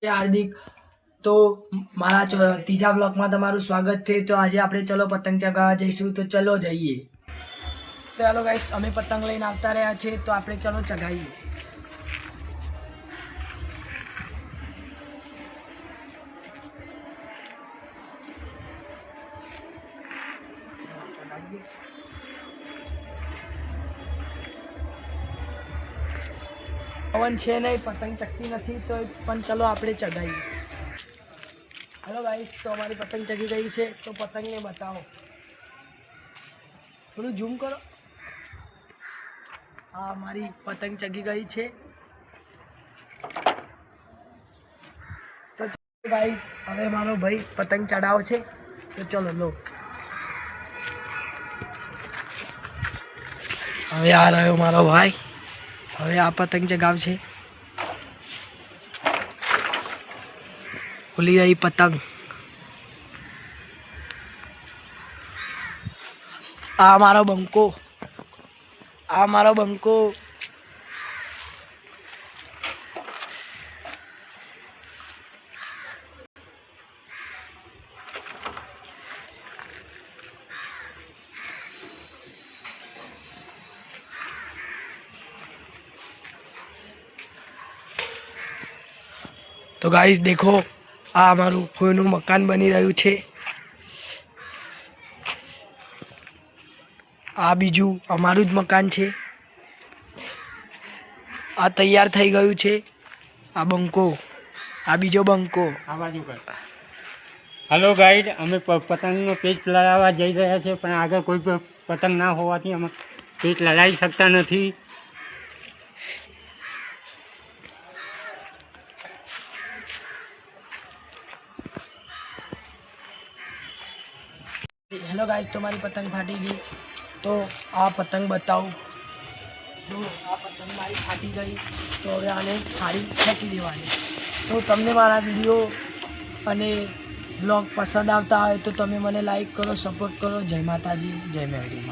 हार्दिक तो मारा तीजा ब्लॉक में तमारू स्वागत थे। तो आज आप चलो पतंग चगावा जईशू तो चलो जाइए। तो चलो गाइस अमे पतंग लईने आवता रह्या छे तो आप चलो चगाईए। पवन छे नहीं पतंग चकती नहीं तो पण चलो आप चगाईए। हेलो गाइस तो हमारी पतंग चगी गई है तो पतंग ने बताओ थोड़ा जूम करो। हाँ हमारी पतंग चगी गई है। तो गाइस हमें मारो भाई पतंग चढ़ाव है तो चलो लो हमें आ रहा मारो भाई हमें आ पतंग चगाव है। खुली गई पतंग आ मारो बंको तो गाइस देखो आ अमरु कोईनु मकान बनी रह्यु छे। आ बीजू अमारू ज मकान छे। आ तैयार थई गयु छे। आ बंको आ बीजो बंको आ बाजू कर। हेलो गाइड अमे पतंग पेच लड़ावा जई रह्या छे पण आगे कोई पतंग ना होवाथी अमे पेच लड़ाई सकता नहीं। हेलो गाइस तुम्हारी पतंग फाटी गई तो आ पतंग बताओ। तो आ पतंग मारी फाटी गई तो हवे आने फाड़ी फेंकी देवानी। तो तमने मारा विडियो अने ब्लॉग पसंद आता है तो तमे मने लाइक करो, सपोर्ट करो। जय माताजी, जय मेरडी।